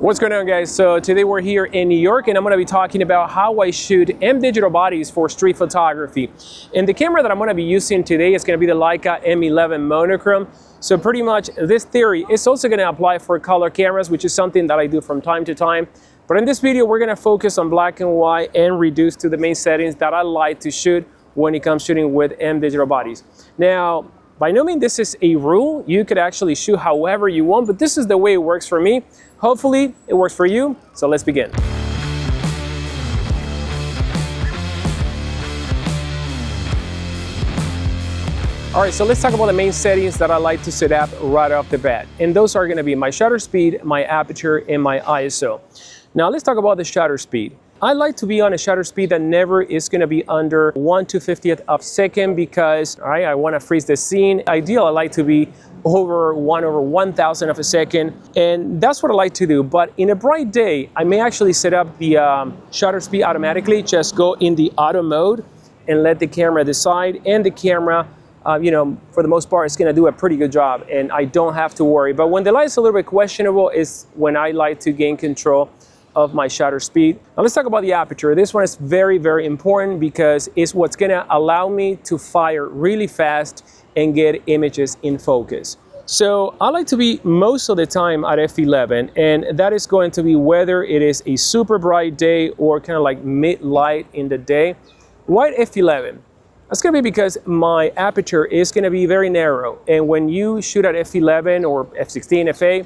What's going on, guys? So today we're here in New York and I'm going to be talking about how I shoot M digital bodies for street photography. And the camera that I'm going to be using today is going to be the Leica M11 Monochrom. So pretty much this theory is also going to apply for color cameras, which is something that I do from time to time. But in this video, we're going to focus on black and white and reduce to the main settings that I like to shoot when it comes shooting with M digital bodies. Now, by no means this is a rule. You could actually shoot however you want, but this is the way it works for me. Hopefully it works for you. So let's begin. All right, so let's talk about the main settings that I like to set up right off the bat. And those are gonna be my shutter speed, my aperture, and my ISO. Now let's talk about the shutter speed. I like to be on a shutter speed that never is going to be under 1/250th of a second because I want to freeze the scene. Ideal, I like to be over 1/1000 of a second, and that's what I like to do. But in a bright day, I may actually set up the shutter speed automatically, just go in the auto mode and let the camera decide, and the camera for the most part, it's going to do a pretty good job and I don't have to worry. But when the light is a little bit questionable is when I like to gain control of my shutter speed. Now let's talk about the aperture. This one is very, very important because it's what's gonna allow me to fire really fast and get images in focus. So I like to be most of the time at f11, and that is going to be whether it is a super bright day or kind of like mid-light in the day. Why at f11? That's gonna be because my aperture is gonna be very narrow, and when you shoot at f11 or f16, f8,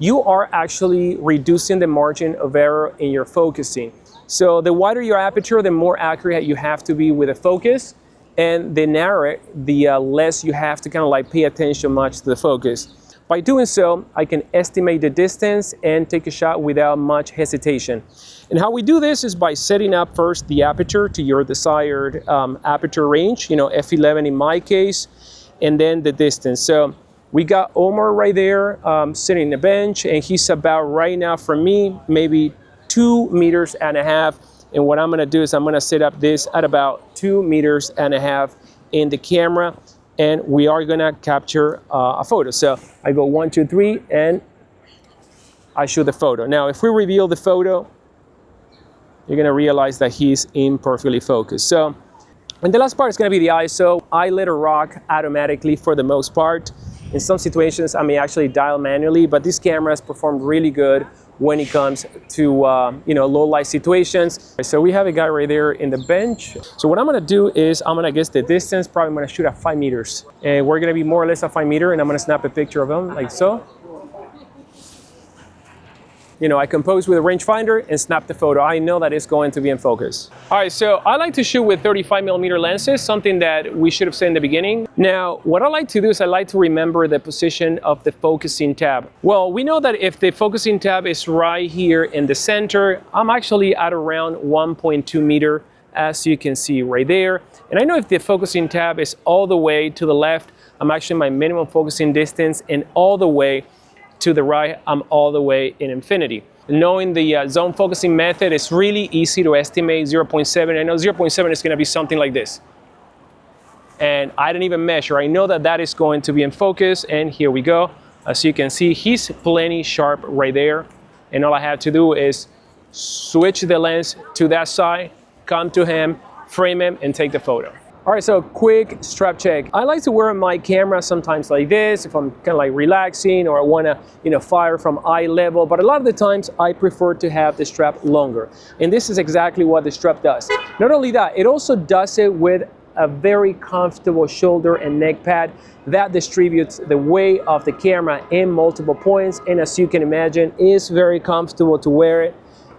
you are actually reducing the margin of error in your focusing. So the wider your aperture, the more accurate you have to be with the focus, and the narrower, the less you have to kind of like pay attention much to the focus. By doing so, I can estimate the distance and take a shot without much hesitation. And how we do this is by setting up first the aperture to your desired aperture range, f11 in my case, and then the distance. So we got Omar right there sitting in the bench, and he's about right now for me, maybe 2.5 meters. And what I'm gonna do is I'm gonna set up this at about 2.5 meters in the camera, and we are gonna capture a photo. So I go 1, 2, 3, and I shoot the photo. Now, if we reveal the photo, you're gonna realize that he's imperfectly focused. So, and the last part is gonna be the ISO. I let it rock automatically for the most part. In some situations, I may actually dial manually, but these cameras perform really good when it comes to low light situations. So we have a guy right there in the bench. So what I'm gonna do is I'm gonna guess the distance. Probably I'm gonna shoot at 5 meters. And we're gonna be more or less at 5 meters, and I'm gonna snap a picture of him like so. I compose with a rangefinder and snap the photo. I know that it's going to be in focus. All right, so I like to shoot with 35mm lenses, something that we should have said in the beginning. Now, what I like to do is I like to remember the position of the focusing tab. Well, we know that if the focusing tab is right here in the center, I'm actually at around 1.2 meter, as you can see right there. And I know if the focusing tab is all the way to the left, I'm actually my minimum focusing distance, and all the way to the right, I'm all the way in infinity. Knowing the zone focusing method, it's really easy to estimate 0.7. I know 0.7 is gonna be something like this. And I didn't even measure. I know that that is going to be in focus, and here we go. As you can see, he's plenty sharp right there. And all I have to do is switch the lens to that side, come to him, frame him, and take the photo. All right, so quick strap check. I like to wear my camera sometimes like this if I'm kind of like relaxing or I want to, fire from eye level. But a lot of the times I prefer to have the strap longer. And this is exactly what the strap does. Not only that, it also does it with a very comfortable shoulder and neck pad that distributes the weight of the camera in multiple points. And as you can imagine, it's very comfortable to wear it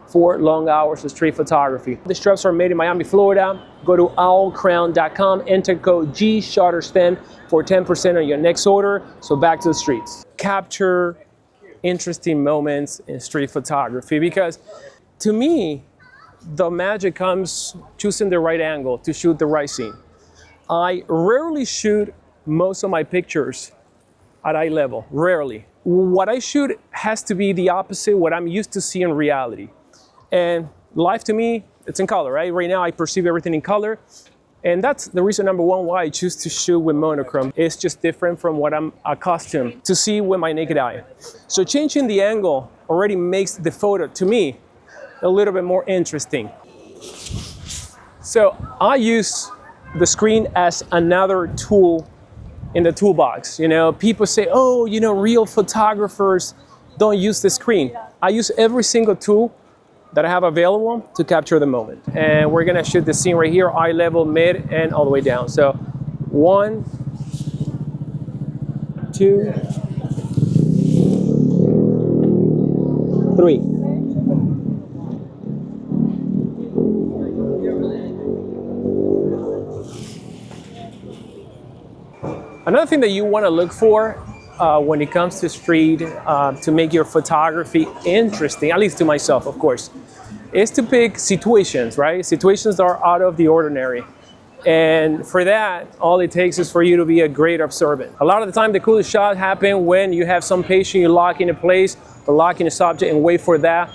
for long hours of street photography. The straps are made in Miami, Florida. Go to owlcrown.com, enter code GSHUTTER10 for 10% on your next order. So back to the streets. Capture interesting moments in street photography, because to me, the magic comes choosing the right angle to shoot the right scene. I rarely shoot most of my pictures at eye level, rarely. What I shoot has to be the opposite what I'm used to seeing in reality. And life to me, it's in color, right? Right now I perceive everything in color. And that's the reason number one why I choose to shoot with monochrome. It's just different from what I'm accustomed to see with my naked eye. So changing the angle already makes the photo, to me, a little bit more interesting. So I use the screen as another tool in the toolbox. You know, people say, oh, you know, real photographers don't use the screen. I use every single tool that I have available to capture the moment. And we're gonna shoot the scene right here, eye level, mid, and all the way down. So 1, 2, 3. Another thing that you want to look for when it comes to street to make your photography interesting, at least to myself, of course, is to pick situations, right? Situations that are out of the ordinary. And for that, all it takes is for you to be a great observant. A lot of the time, the coolest shot happen when you have some patient, you lock in a place, or lock in a subject and wait for that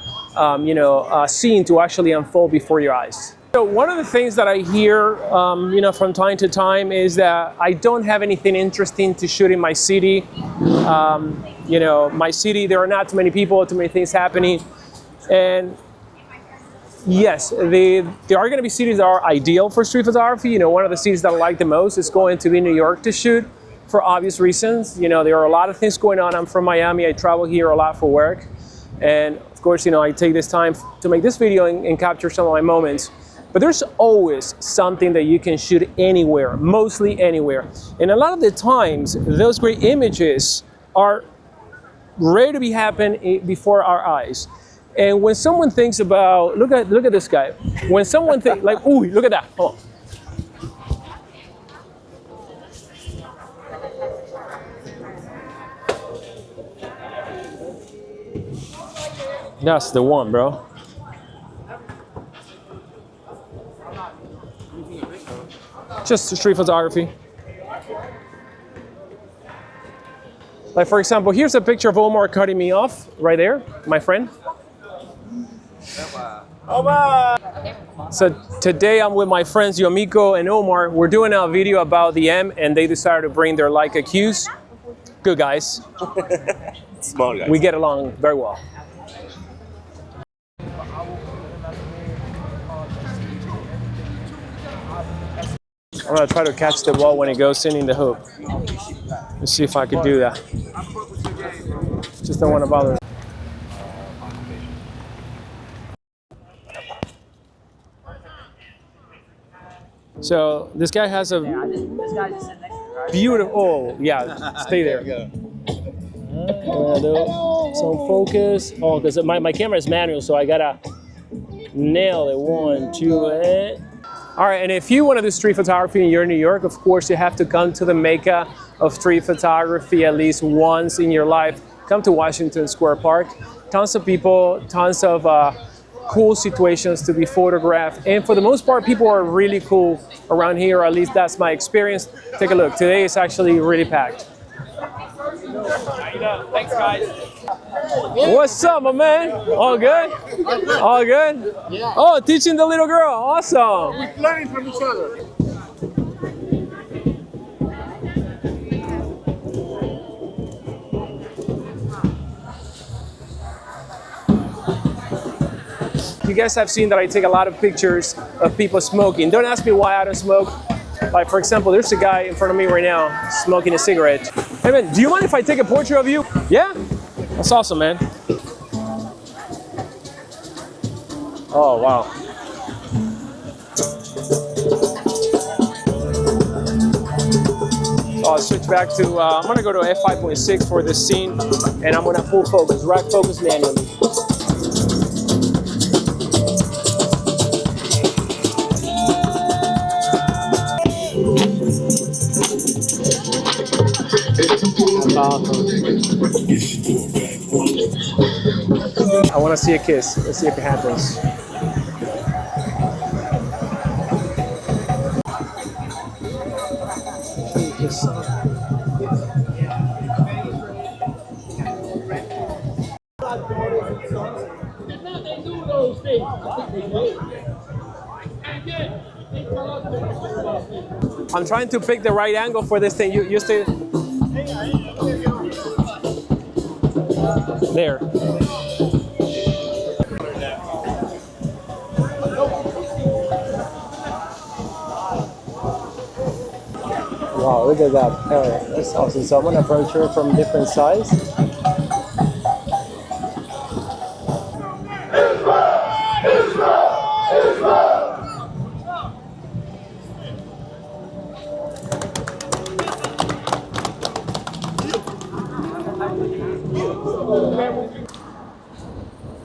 scene to actually unfold before your eyes. So one of the things that I hear, from time to time is that I don't have anything interesting to shoot in my city. My city, there are not too many people, too many things happening. And yes, there are going to be cities that are ideal for street photography. You know, one of the cities that I like the most is going to be New York to shoot for obvious reasons. You know, there are a lot of things going on. I'm from Miami. I travel here a lot for work. And of course, I take this time to make this video and capture some of my moments. But there's always something that you can shoot anywhere, mostly anywhere. And a lot of the times, those great images are ready to be happening before our eyes. And when someone thinks about, look at this guy. When someone thinks, like, ooh, look at that. Hold on. That's the one, bro. Just street photography. Like, for example, here's a picture of Omar cutting me off right there, my friend. So today I'm with my friends Yomiko and Omar. We're doing a video about the M, and they decided to bring their Leica Qs. Good guys. Smart guys. We get along very well. I'm gonna try to catch the ball when it goes in the hoop. Let's see if I could do that. Just don't want to bother. So this guy has a beautiful. Oh yeah, stay there. Some focus. Oh, because my camera is manual, so I gotta nail it. 1, 2, and. All right, and if you want to do street photography and you're in New York, of course, you have to come to the Mecca of street photography at least once in your life. Come to Washington Square Park. Tons of people, tons of cool situations to be photographed. And for the most part, people are really cool around here, or at least that's my experience. Take a look. Today is actually really packed. Thanks, guys. What's up, my man? All good? All good? Yeah. Oh, teaching the little girl. Awesome. We're learning from each other. You guys have seen that I take a lot of pictures of people smoking. Don't ask me why I don't smoke. Like, for example, there's a guy in front of me right now smoking a cigarette. Hey man, do you mind if I take a portrait of you? Yeah? That's awesome, man. Oh, wow. So I'll switch back to, I'm gonna go to f5.6 for this scene, and I'm gonna full focus, rack focus manually. I want to see a kiss. Let's see if it happens. I'm trying to pick the right angle for this thing. You stay there. Wow, look at that. All right, that's awesome. So I'm gonna approach her from different sides.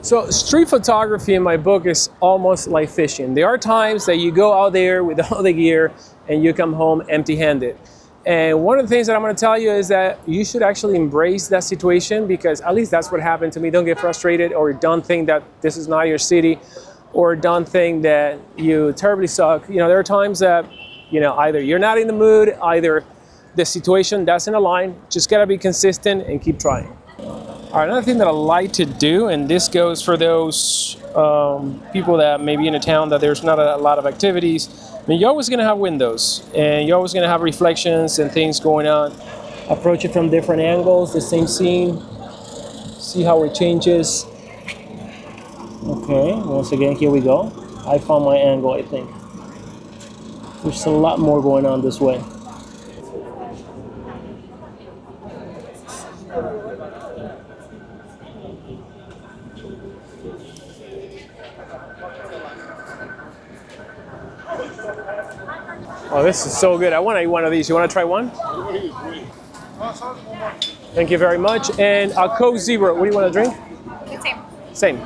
So street photography in my book is almost like fishing. There are times that you go out there with all the gear and you come home empty-handed. And one of the things that I'm going to tell you is that you should actually embrace that situation, because at least that's what happened to me. Don't get frustrated, or don't think that this is not your city, or don't think that you terribly suck. You know, there are times that, you know, either you're not in the mood, either the situation doesn't align. Just got to be consistent and keep trying. All right, another thing that I like to do, and this goes for those people that may be in a town that there's not a lot of activities. I mean, you're always going to have windows, and you're always going to have reflections and things going on. Approach it from different angles, the same scene. See how it changes. Okay, once again, here we go. I found my angle, I think. There's a lot more going on this way. Oh, this is so good. I want to eat one of these. You want to try one? Thank you very much. And a Coke Zero. What do you want to drink? Same. Same.